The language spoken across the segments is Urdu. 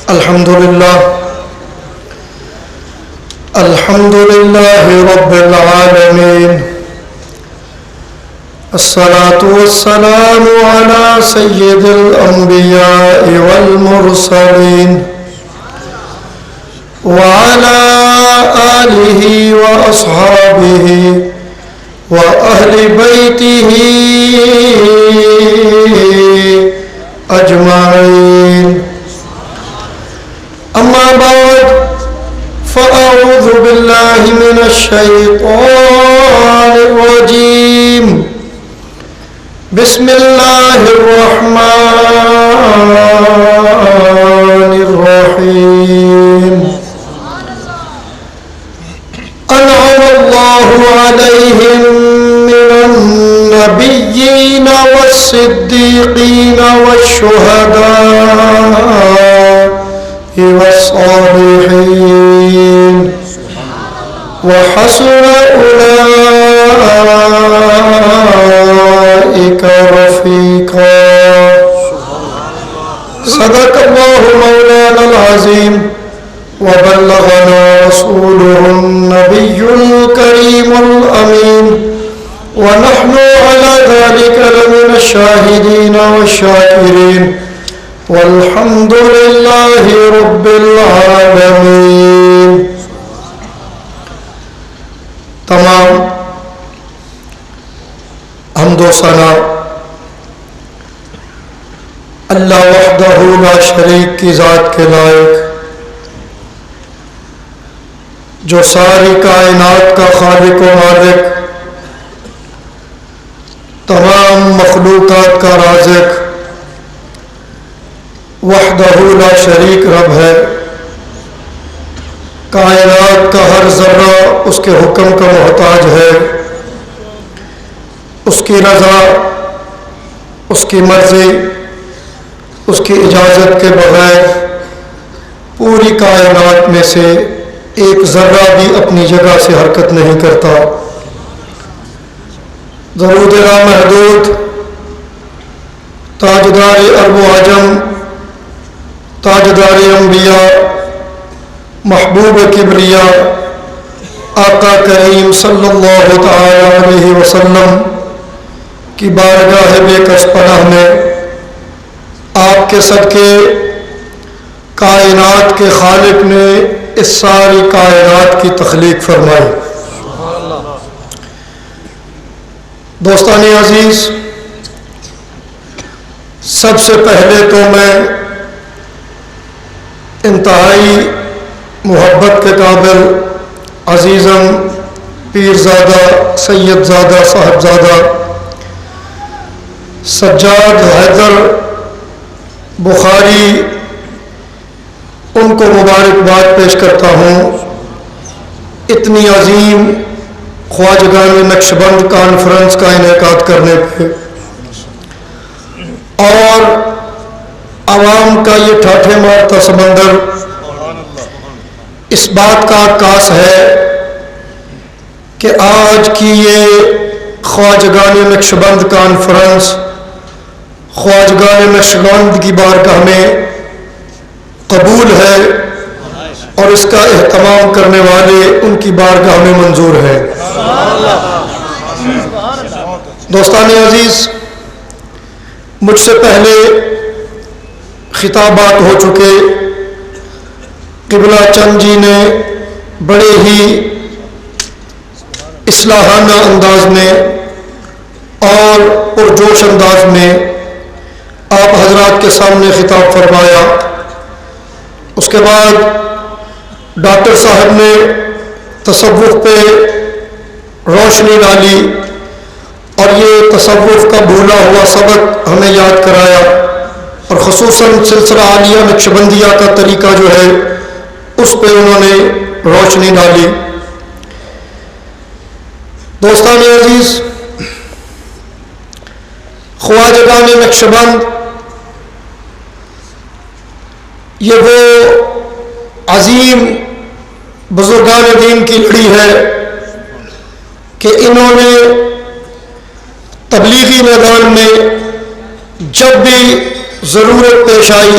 الحمد لله رب العالمين، الصلاة والسلام على سيد الأنبياء والمرسلين وعلى آله وأصحابه وأهل بيته أجمعين. أما بعد، فأعوذ بالله من الشيطان الرجيم. بسم الله الرحمن الرحيم. أنعم الله عليهم من النبيين والصديقين والشهداء والصالحين وحسن أولئك رفيقا. صدق الله مولانا العظيم وبلغنا رسوله النبي الكريم الأمين، ونحن على ذلك لمن الشاهدين والشاكرين، والحمد لله رب العالمين. تمام حمد و ثنا اللہ وحدہ لا شریک کی ذات کے لائق، جو ساری کائنات کا خالق و مالک، تمام مخلوقات کا رازق، وحدہ لا شریک رب ہے. کائنات کا ہر ذرہ اس کے حکم کا محتاج ہے. اس کی رضا، اس کی مرضی، اس کی اجازت کے بغیر پوری کائنات میں سے ایک ذرہ بھی اپنی جگہ سے حرکت نہیں کرتا. درود لامحدود تاجدار ارب و عجم، تاجدار انبیاء، محبوب کبریا، آقا کریم صلی اللہ تعالی علیہ وسلم کی بارگاہ بے کس پناہ میں آپ کے صدقے کائنات کے خالق نے اس ساری کائنات کی تخلیق فرمائی. دوستان عزیز، سب سے پہلے تو میں انتہائی محبت کے قابل عزیزم پیرزادہ سیدزادہ صاحبزادہ سجاد حیدر بخاری ان کو مبارکباد پیش کرتا ہوں اتنی عظیم خواجگان نقشبند کانفرنس کا انعقاد کرنے پہ، اور عوام کا یہ ٹھاٹھے مارتا سمندر اس بات کا عکاس ہے کہ آج کی یہ خواجگان نقشبند کانفرنس خواجگان نقشبند کی بارگاہ میں قبول ہے، اور اس کا اہتمام کرنے والے ان کی بارگاہ میں منظور ہے. دوستان عزیز، مجھ سے پہلے خطابات ہو چکے. قبلہ چند جی نے بڑے ہی اصلاحانہ انداز میں اور پرجوش انداز میں آپ حضرات کے سامنے خطاب فرمایا. اس کے بعد ڈاکٹر صاحب نے تصوف پہ روشنی ڈالی اور یہ تصوف کا بھولا ہوا سبق ہمیں یاد کرایا، اور خصوصاً سلسلہ عالیہ نقشبندیہ کا طریقہ جو ہے اس پہ انہوں نے روشنی ڈالی. دوستان عزیز، خواجگان نقشبند یہ وہ عظیم بزرگان دین کی لڑی ہے کہ انہوں نے تبلیغی میدان میں جب بھی ضرورت پیش آئی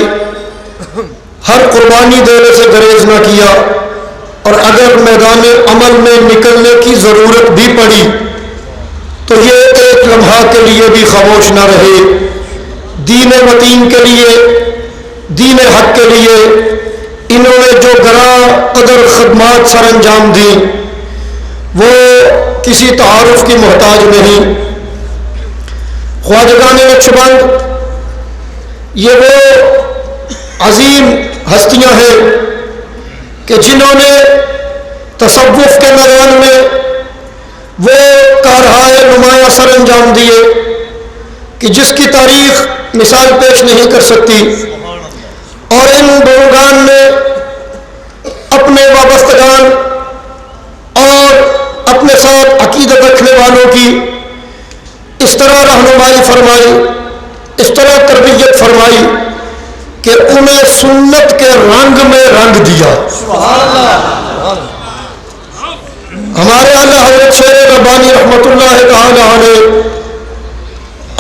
ہر قربانی دینے سے گریز نہ کیا، اور اگر میدان عمل میں نکلنے کی ضرورت بھی پڑی تو یہ ایک لمحہ کے لیے بھی خاموش نہ رہے۔ دین متین کے لیے، دین حق کے لیے انہوں نے جو گراں قدر خدمات سر انجام دی وہ کسی تعارف کی محتاج نہیں۔ خواجگان نقشبند یہ وہ عظیم ہستیاں ہیں کہ جنہوں نے تصوف کے میدان میں وہ کارہائے نمایاں سر انجام دیے کہ جس کی تاریخ مثال پیش نہیں کر سکتی، اور ان بزرگان نے اپنے وابستگان اور اپنے ساتھ عقیدت رکھنے والوں کی اس طرح رہنمائی فرمائی، اس طرح تربیت فرمائی کہ انہیں سنت کے رنگ میں رنگ دیا۔ ہمارے اعلیٰ حضرت شیر ربانی رحمۃ اللہ تعالی علیہ،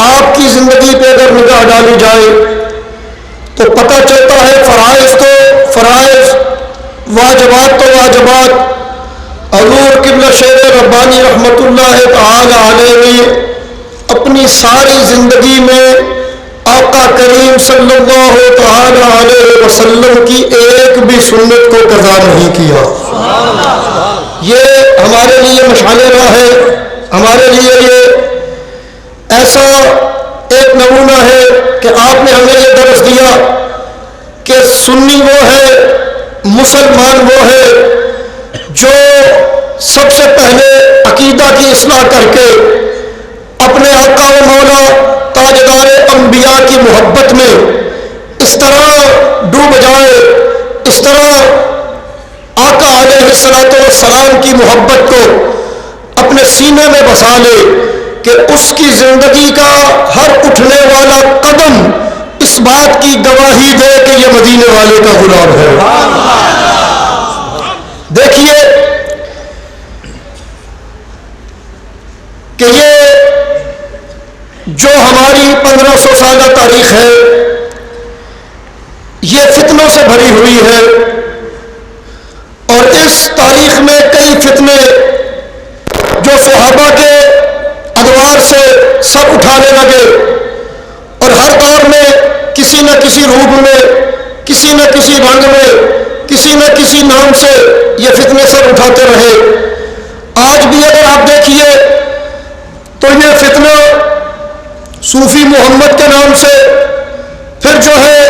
آپ کی زندگی پہ اگر نگاہ ڈالی جائے تو پتہ چلتا ہے فرائض تو فرائض، واجبات تو واجبات۔ حضور قبلہ شیر ربانی رحمۃ اللہ تعالی علیہ نے اپنی ساری زندگی میں آقا کریم صلی اللہ تعالی علیہ وسلم کی ایک بھی سنت کو قضا نہیں کیا۔ یہ ہمارے لیے مشعل راہ ہے، ہمارے لیے یہ ایسا ایک نمونہ ہے کہ آپ نے ہمیں یہ درس دیا کہ سنی وہ ہے، مسلمان وہ ہے جو سب سے پہلے عقیدہ کی اصلاح کر کے اپنے آقا و مولا تاجدار انبیاء کی محبت میں اس طرح ڈوب جائے، اس طرح آقا علیہ الصلوۃ والسلام کی محبت کو اپنے سینے میں بسا لے کہ اس کی زندگی کا ہر اٹھنے والا قدم اس بات کی گواہی دے کہ یہ مدینے والے کا غلام ہے۔ دیکھیے کہ یہ جو ہماری 1500 سالہ تاریخ ہے یہ فتنوں سے بھری ہوئی ہے، اور اس تاریخ میں کئی فتنے جو صحابہ کے ادوار سے سر اٹھانے لگے، اور ہر دور میں کسی نہ کسی روپ میں، کسی نہ کسی رنگ میں، کسی نہ کسی نام سے یہ فتنے سر اٹھاتے رہے۔ آج بھی اگر آپ دیکھیے تو یہ فتنہ صوفی محمد کے نام سے پھر جو ہے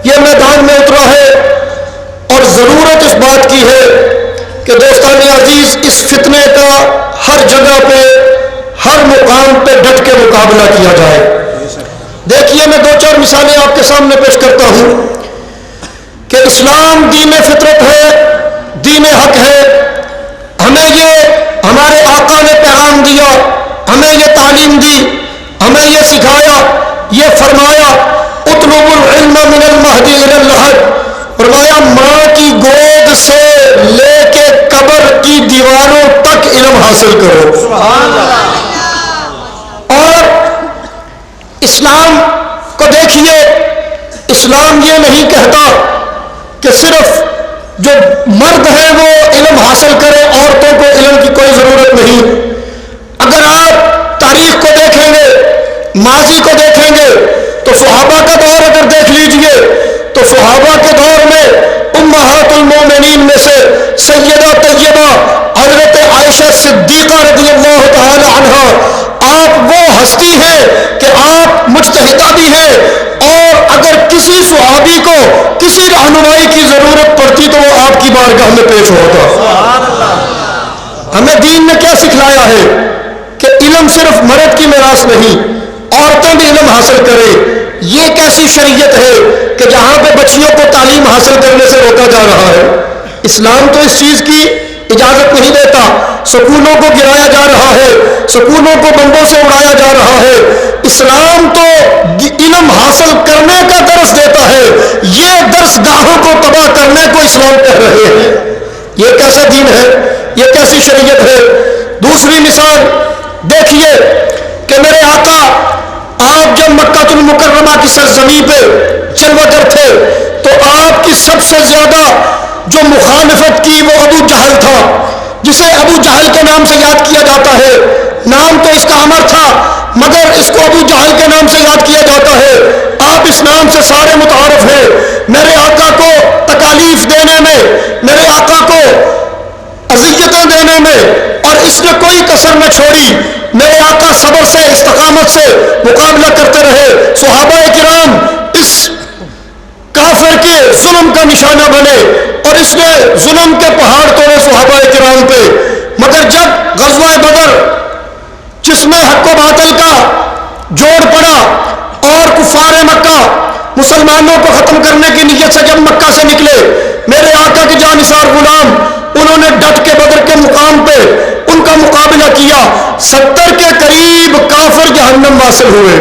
یہ میدان میں اترا ہے، اور ضرورت اس بات کی ہے کہ دوستان عزیز اس فتنے کا ہر جگہ پہ، ہر مقام پہ ڈٹ کے مقابلہ کیا جائے۔ دیکھیے میں دو چار مثالیں آپ کے سامنے پیش کرتا ہوں کہ اسلام دین فطرت ہے، دین حق ہے۔ ہمیں یہ ہمارے آقا نے پیغام دیا، ہمیں یہ تعلیم دی، ہمیں یہ سکھایا، یہ فرمایا اطلب العلم من المہد الی اللحد، فرمایا ماں کی گود سے لے کے قبر کی دیواروں تک علم حاصل کرو۔ اور اسلام کو دیکھیے، اسلام یہ نہیں کہتا کہ صرف جو مرد ہیں وہ علم حاصل کریں، عورتوں کو علم کی کوئی ضرورت نہیں۔ اگر آپ تاریخ کو دیکھیں گے، ماضی کو دیکھیں گے تو صحابہ کا دور اگر دیکھ لیجئے تو صحابہ کے دور میں امہات المومنین میں سے سیدہ طیبہ حضرت عائشہ صدیقہ رضی اللہ تعالی عنہا، آپ وہ ہستی ہیں کہ آپ مجتہدہ بھی ہیں، اور اگر کسی صحابی کو کسی رہنمائی کی ضرورت پڑتی تو وہ آپ کی بارگاہ میں پیش ہوتا۔ ہمیں دین نے کیا سکھلایا ہے کہ علم صرف مرد کی میراث نہیں، عورتیں بھی علم حاصل کریں۔ یہ کیسی شریعت ہے کہ جہاں پہ بچیوں کو تعلیم حاصل کرنے سے روکا جا رہا ہے؟ اسلام تو اس چیز کی اجازت نہیں دیتا۔ سکولوں کو گرایا جا رہا ہے، سکولوں کو بمبوں سے اڑایا جا رہا ہے۔ اسلام تو علم حاصل کرنے کا درس دیتا ہے، یہ درس گاہوں کو تباہ کرنے کو اسلام کہہ رہے ہیں۔ یہ کیسا دین ہے، یہ کیسی شریعت ہے؟ دوسری مثال دیکھیے کہ میرے آقا آپ جب مکہ المکرمہ کی سرزمین پہ چلوا کر تھے تو آپ کی سب سے زیادہ جو مخالفت کی وہ ابو جہل تھا، جسے ابو جہل کے نام سے یاد کیا جاتا ہے. نام تو اس کا عمر تھا مگر اس کو ابو جہل کے نام سے یاد کیا جاتا ہے. آپ اس نام سے سارے متعارف ہیں. میرے آقا کو تکالیف دینے میں، میرے آقا کو اذیتیں دینے میں، اور اس نے کوئی کسر نہ چھوڑی. میرے آقا صبر سے، استقامت سے مقابلہ کرتے رہے. صحابہ کرام اس کافر کے ظلم کا نشانہ بنے اور اس نے ظلم کے پہاڑ توڑے صحابہ کرام پہ. مگر جب غزوہ بدر جس میں حق و باطل کا جوڑ پڑا اور کفار مکہ مسلمانوں کو ختم کرنے کی نیت سے جب مکہ سے نکلے، میرے آقا کے جانثار غلام انہوں نے ڈٹ کے بدر کے مقام پہ ان کا مقابلہ کیا. 70 کے قریب کافر جہنم واصل ہوئے.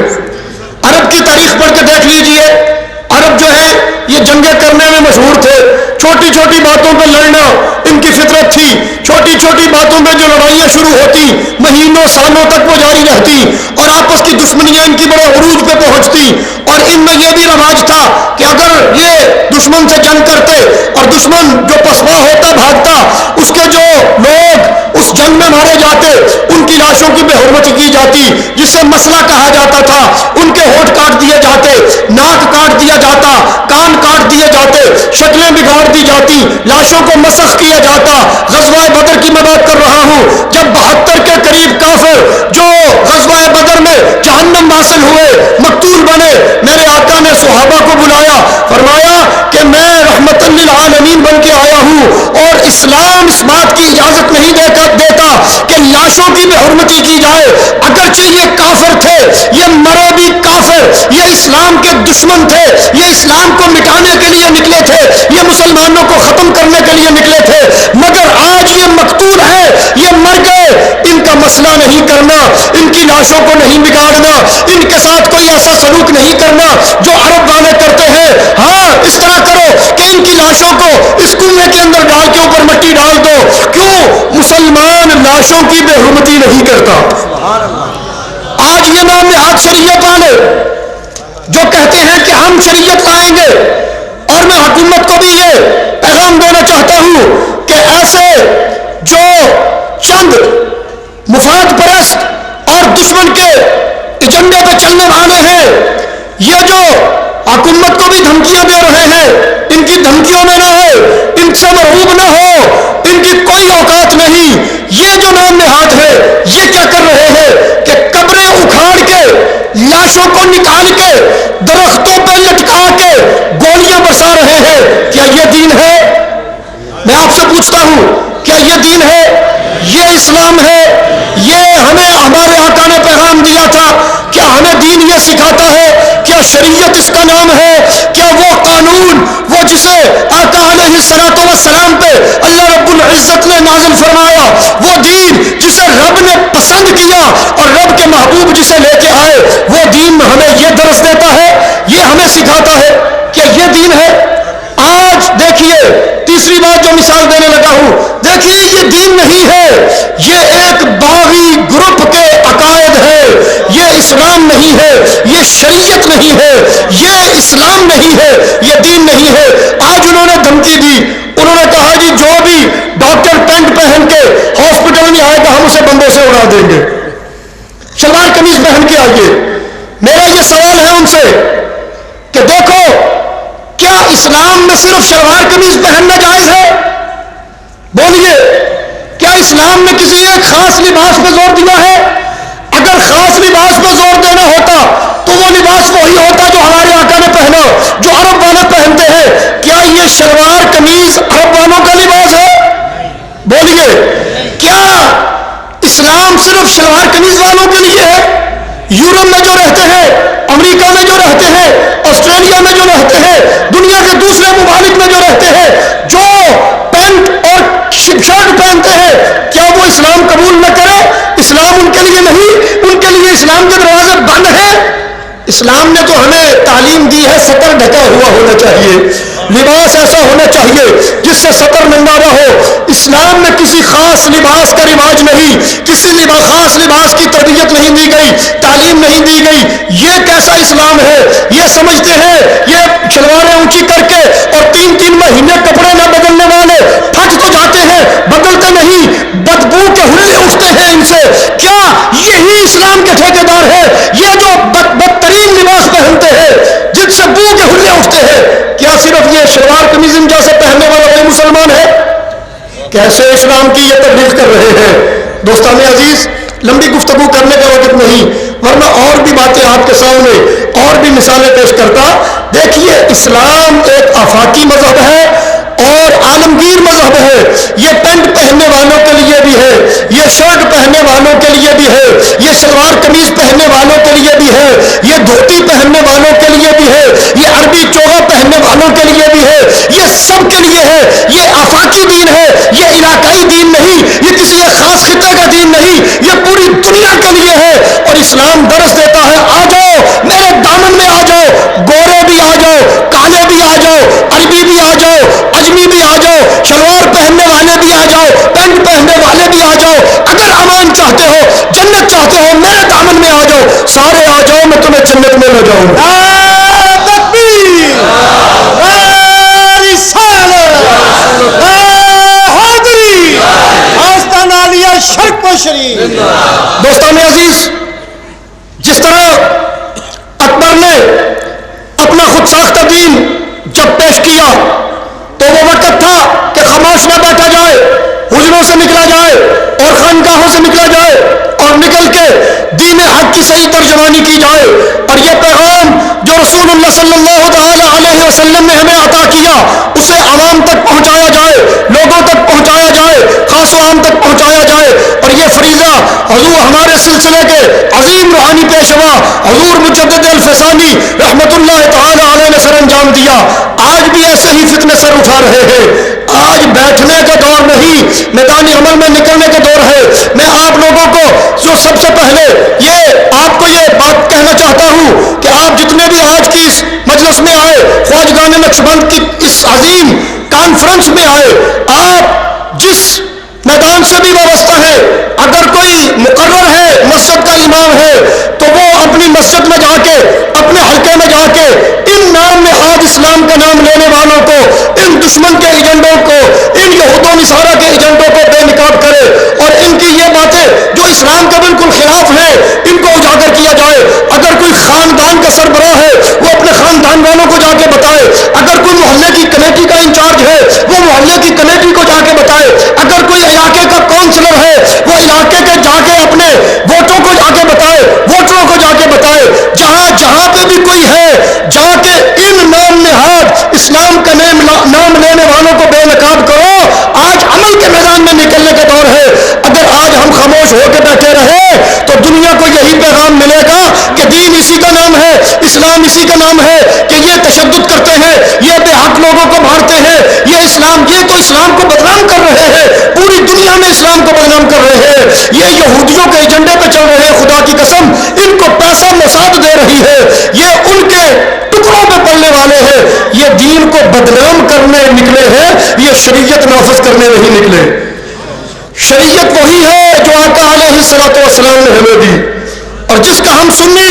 عرب کی تاریخ پڑھ کے دیکھ لیجئے، عرب جو ہے یہ جنگیں کرنے میں مشہور تھے. چھوٹی چھوٹی باتوں پہ لڑنا ان کی فطرت تھی. چھوٹی چھوٹی باتوں پہ جو لڑائیاں شروع ہوتی مہینوں سالوں تک وہ جاری رہتی اور آپس کی دشمنیاں ان کی بڑے عروج پہ پہنچتی. اور ان میں یہ بھی رواج تھا کہ اگر یہ دشمن سے جنگ کرتے اور دشمن جو پسپا ہوتا بھاگتا، اس کے جو لوگ اس جنگ میں مارے جاتے ان کی لاشوں کی بے حرمتی کی جاتی، جسے مسئلہ کہا جاتا تھا. ان کے ہونٹ کاٹ دیے جاتے، ناک کاٹ دیا جاتا، کان کاٹ دیے جاتے، شکلیں بگاڑ دی جاتی، لاشوں کو مسخ کیا جاتا. غزوہ بدر کی میں بات کر رہا ہوں جب 72 کے قریب کافر جو غزوہ بدر میں جہنم حاصل ہوئے، مقتول بنے، میرے آقا نے صحابہ کو بلایا، فرمایا کہ میں رحمت للعالمین بن کے آیا ہوں اور اسلام اس بات کی اجازت نہیں دیتا کہ لاشوں کی بے حرمتی کی جائے. اگرچہ یہ کافر تھے، یہ مرے بھی کافر، یہ اسلام کے دشمن تھے، یہ اسلام کو مٹانے کے لیے نکلے تھے، یہ مسلمانوں کو ختم کرنے کے لیے نکلے تھے، مگر آج یہ مقتول ہے، یہ مر گئے. ان کا مسئلہ نہیں کرنا، ان کی لاشوں کو نہیں بگاڑنا، ان کے ساتھ کوئی ایسا سلوک نہیں کرنا جو عرب والے کرتے ہیں. ہاں اس طرح کرو کہ ان کی لاشوں کو اس کنویں کے اندر ڈال کے اوپر مٹی ڈال دو. کیوں؟ مسلمان لاشوں کی بے حرمتی نہیں کرتا. آج یہ نام نہاد شریعت والے جو کہتے ہیں کہ ہم شریعت لائیں گے، اور میں حکومت کو بھی یہ پیغام دینا چاہتا ہوں کہ ایسے جو چند مفاد پرست اور دشمن کے ایجنڈے پہ چلنے والے ہیں، یہ جو حکومت کو بھی دھمکیاں دے رہے ہیں، ان کی دھمکیوں میں نہ ہو، ان سے مرعوب نہ ہو، ان کی کوئی اوقات نہیں. یہ جو نام نہاد ہے یہ کیا کر رہے ہیں کہ قبریں اکھاڑ کے، لاشوں کو نکال کے، درختوں پہ لٹکا کے گولیاں برسا رہے ہیں. کیا یہ دین ہے؟ میں آپ سے پوچھتا ہوں، کیا یہ دین ہے؟ یہ اسلام ہے؟ یہ ہمیں ہمارے آقا نے پیغام دیا تھا، کیا ہمیں دین یہ سکھاتا ہے؟ کیا شریعت اس کا نام ہے؟ کیا وہ قانون، وہ جسے آقا علیہ الصلوۃ والسلام پہ اللہ رب العزت نے نازل فرمایا، وہ دین جسے رب نے پسند کیا اور رب کے محبوب جسے لے کے آئے، وہ دین ہمیں یہ درس دیتا ہے، یہ ہمیں سکھاتا ہے؟ کیا یہ دین ہے؟ آج دیکھیے تیسری بات جو مثال دینے لگا ہوں، دیکھیے یہ دین نہیں ہے، یہ ایک باغی گروپ کے عقائد ہے. یہ اسلام نہیں ہے، یہ شریعت نہیں ہے، یہ اسلام نہیں ہے، یہ دین نہیں ہے. آج انہوں نے دھمکی دی، انہوں نے کہا جی جو بھی ڈاکٹر پینٹ پہن کے ہاسپٹل میں آئے گا ہم اسے بمبوں سے اڑا دیں گے. شلوار قمیض پہن کے آئیے. میرا یہ سوال ہے ان سے کہ دیکھو، کیا اسلام میں صرف شلوار قمیض پہننا جائز ہے؟ بولیے، کیا اسلام نے کسی ایک خاص لباس پہ زور دیا ہے؟ اگر خاص لباس پہ زور دینا ہوتا تو وہ لباس وہی ہوتا جو ہمارے آقا نے پہنا، جو عرب والے پہنتے ہیں. کیا یہ شلوار قمیض عرب والوں کا لباس ہے؟ بولیے، کیا اسلام صرف شلوار قمیض والوں کے لیے ہے؟ یورپ میں جو رہتے ہیں، امریکہ میں جو رہتے ہیں، آسٹریلیا میں جو رہتے ہیں، دنیا کے دوسرے ممالک میں جو رہتے ہیں، جو پینٹ اور شرٹ پہنتے ہیں، کیا وہ اسلام قبول نہ کرے؟ اسلام ان کے لیے نہیں، ان کے لیے اسلام کے دروازے بند ہیں. اسلام نے تو ہمیں تعلیم دی ہے سطر ڈھکا ہوا ہونا چاہیے، لباس ایسا ہونا چاہیے جس سے سطر ننگا نہ ہو. اسلام میں کسی خاص لباس کا رواج نہیں، کسی خاص لباس کی تربیت نہیں دی گئی، تعلیم نہیں دی گئی. یہ کیسا اسلام ہے؟ یہ سمجھتے ہیں یہ شلواریں اونچی کر کے اور 3 3 کیسے اسلام کی یہ تبلیغ کر رہے ہیں؟ دوستان عزیز، لمبی گفتگو کرنے کا وقت نہیں، ورنہ اور بھی باتیں آپ کے سامنے اور بھی مثالیں پیش کرتا۔ دیکھیے، اسلام ایک آفاقی مذہب ہے اور عالمگیر مذہب ہے۔ یہ پینٹ پہننے والوں کے لیے بھی ہے، یہ شرٹ پہننے والوں کے لیے بھی ہے، یہ شلوار قمیض پہننے والوں کے لیے بھی ہے، یہ دھوتی پہننے والوں کے لیے بھی ہے، یہ عربی چوغا پہننے والوں کے لیے بھی ہے، یہ سب کے لیے ہے۔ یہ آفاقی دین ہے، یہ علاقائی دین نہیں، یہ کسی ایک خاص خطے کا دین نہیں، یہ پوری دنیا کے لیے ہے۔ اور اسلام درس دیتا ہے، آ جاؤ میرے دامن میں، آ جاؤ، گورے بھی آ جاؤ، کالے بھی آ جاؤ، عربی بھی آ جاؤ، اجمی بھی آ جاؤ، شلوار پہننے والے بھی آ جاؤ، پینٹ پہننے والے بھی آ جاؤ۔ اگر امان چاہتے ہو، جنت چاہتے ہو، میرے دامن میں آ جاؤ، سارے آ جاؤ، میں تمہیں جنت میں لے جاؤں گا۔ تکبیر، رسالت، حاضری، آستانہ عالیہ شرک و شریف۔ دوستان عزیز، جس طرح اکبر نے اپنا خود ساختہ دین جب پیش کیا تو وہ وقت تھا کہ خاموش نہ بیٹھا جائے، حجروں سے نکلا جائے اور خانقاہوں سے نکلا جائے اور نکل کے دین حق کی صحیح ترجمانی کی جائے، اور یہ پیغام جو رسول اللہ صلی اللہ تعالی علیہ وسلم نے ہمیں عطا کیا اسے عوام تک پہنچایا جائے، لوگوں تک پہنچایا جائے، خاص و عام تک پہنچایا جائے۔ اور یہ فریضہ حضور ہمارے سلسلے کے عظیم روحانی پیشوا حضور مجدد الفسانی رحمت اللہ تعالی علیہ نے سر انجام دیا۔ آج بھی ایسے ہی فتنے سر اٹھا رہے ہیں۔ آج بیٹھنے کا دور نہیں، میدان عمل میں نکلنے کا دور ہے۔ میں آپ لوگوں کو جو سب سے پہلے آپ کو یہ بات کہنا چاہتا ہوں کہ آپ جتنے بھی آج کی اس مجلس میں آئے، خواجگان نقشبند کی اس عظیم کانفرنس میں آئے، آپ جس میدان سے بھی وابستہ ہے، اگر کوئی مقرر ہے، مسجد کا امام ہے، تو وہ اپنی مسجد میں جا کے، اپنے حلقے میں جا کے ان نام نہاد اسلام کا نام لینے والوں کو، ان دشمن کے ایجنڈوں کو، ان یہود و نصارہ کے ایجنڈوں کو بے نقاب کرے اور ان کی یہ باتیں جو اسلام کے بالکل خلاف ہیں ان کو اجاگر کیا جائے۔ اگر کوئی خاندان کا سربراہ ہے وہ اپنے خاندان والوں کو جا کے بتائے، اگر کوئی محلے کی کمیٹی کا انچارج ہے وہ محلے کی کمیٹی کو جا کے بتائے، اگر کوئی علاقے کا کونسلر ہے وہ علاقے کے جا کے اپنے ووٹوں کو جا کے بتائے، ووٹروں کو جا کے بتائے۔ جہاں پہ بھی کوئی ہے جا کے ان نام نہاد اسلام کا نام لینے والوں کو بے نقاب کرو۔ آج عمل کے میدان میں نکلنے کا دور ہے۔ اگر آج ہم خاموش ہو کے بیٹھے رہے تو دنیا کو یہی پیغام ملے گا کہ دین اسی کا نام ہے، اسلام اسی کا نام ہے، کہ یہ تشدد کرتے ہیں، یہ بے حق لوگوں کو مارتے ہیں، یہ تو اسلام کو بدنام کر رہے ہیں، پوری دنیا میں اسلام کو بدنام کر رہے ہیں، یہ یہودیوں کے ایجنڈے پہ چل رہے ہیں، خدا کی قسم ان کو پیسہ موساد دے رہی ہے، یہ ان کے ٹکڑوں پہ پلنے والے ہیں، یہ دین کو بدنام کرنے نکلے ہیں، یہ شریعت نافذ کرنے نہیں نکلے۔ شریعت وہی ہے جو آقا علیہ السلام نے ہمیں دی، اور جس کا ہم سنی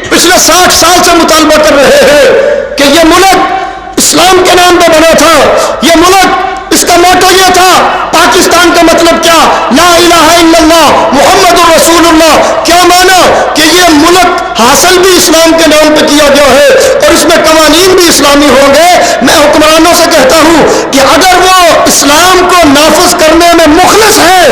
پچھلے 60 سال سے مطالبہ کر رہے ہیں کہ یہ ملک اسلام کے نام پہ بنا تھا، یہ ملک اس کا موٹو یہ تھا، پاکستان کا مطلب کیا؟ لا الہ الا اللہ محمد الرسول اللہ۔ کیا مانا؟ کہ یہ ملک حاصل بھی اسلام کے نام پہ کیا گیا ہے اور اس میں قوانین بھی اسلامی ہوں گے۔ میں حکمرانوں سے کہتا ہوں کہ اگر وہ اسلام کو نافذ کرنے میں مخلص ہے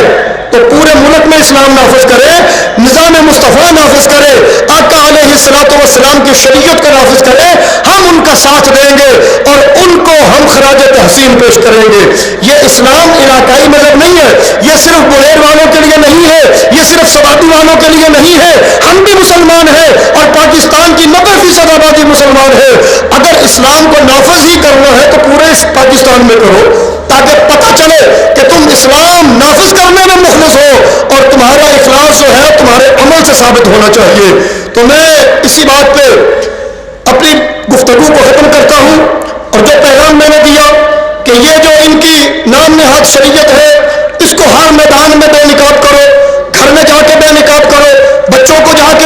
تو پورے ملک میں اسلام نافذ کرے، نظام مصطفیٰ نافذ کرے، آقا علیہ السلام کی شریعت کو نافذ کرے، ہم ان کا ساتھ دیں گے اور ان کو ہم خراج تحسین پیش کریں گے۔ یہ اسلام علاقائی مذہب نہیں ہے، یہ صرف بغیر والوں کے لیے نہیں ہے، یہ صرف سوادی والوں کے لیے نہیں ہے، ہم بھی مسلمان ہیں اور پاکستان کی 90% آبادی مسلمان ہے۔ اگر اسلام کو نافذ ہی کرنا ہے تو پورے پاکستان میں کرو، تاکہ پتہ چلے کہ تم اسلام نافذ کرنے میں مخلص ہو اور تمہارا اخلاص جو ہے تمہارے عمل سے ثابت ہونا چاہیے۔ تو میں اسی بات پہ اپنی گفتگو کو ختم کرتا ہوں، اور جو پیغام میں نے دیا کہ یہ جو ان کی نام نہاد شریعت ہے اس کو ہر میدان میں بے نقاب کرو، گھر میں جا کے بے نقاب کرو، بچوں کو جا کے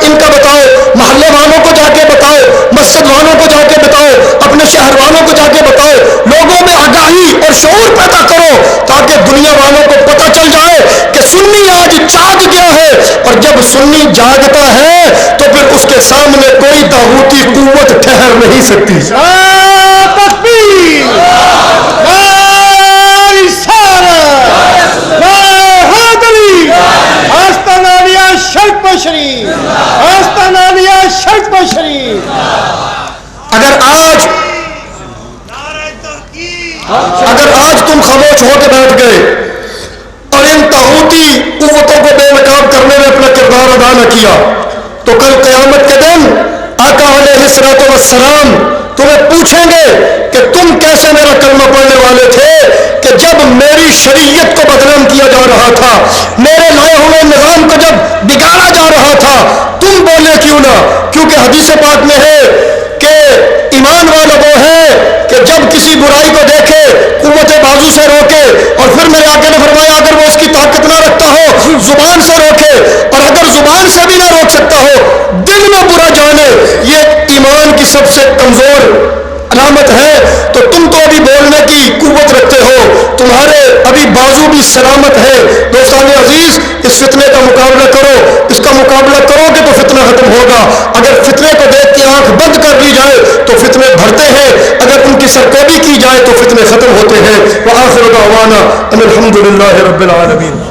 ان کا بتاؤ، محلے والوں کو جا کے بتاؤ، مسجد والوں کو جا کے بتاؤ، اپنے شہر والوں کو جا کے بتاؤ، لوگوں میں آگاہی اور شعور پیدا کرو تاکہ دنیا والوں کو پتہ چل جائے کہ سنی آج جاگ گیا ہے، اور جب سنی جاگتا ہے تو پھر اس کے سامنے کوئی طاغوتی قوت ٹھہر نہیں سکتی۔ تکبیر، رسالت، اگر آج تم خاموش ہو کے بیٹھ گئے اور ان طاغوتی قوتوں کو بے نقاب کرنے میں اپنا کردار ادا نہ کیا تو کل قیامت کے دن آقا علیہ الصلوۃ والسلام تمہیں پوچھیں گے کہ تم کیسے میرا کلمہ پڑھنے والے تھے کہ جب میری شریعت کو بدنام کیا جا رہا تھا، میرے لائے ہوئے نظام کو جب بگاڑا جا رہا تھا، تم بولے کیوں نہ؟ کیونکہ حدیث پاک میں ہے کہ ایمان والا وہ ہے کہ جب کسی برائی کو دیکھے قوت بازو سے روکے، اور پھر میرے آقا نے فرمایا اگر وہ اس کی طاقت نہ رکھتا ہو زبان سے روکے، اور اگر زبان سے بھی نہ روک سکتا ہو دل میں برا جانے۔ یہ ایمان کی سب سے کمزور علامت ہے۔ تو تم تو ابھی بولنے کی قوت رکھتے ہو، تمہارے ابھی بازو بھی سلامت ہے۔ دوستان عزیز، اس فتنے کا مقابلہ کرو، اس کا مقابلہ کرو کہ تو فتنہ ختم ہوگا۔ اگر فتنے کو دیکھ کے آنکھ بند کر لی جائے تو فتنے بڑھتے ہیں، اگر ان کی سرکوبی کی جائے تو فتنے ختم ہوتے ہیں۔ وآخر دعوانا ان الحمد للہ رب العالمین۔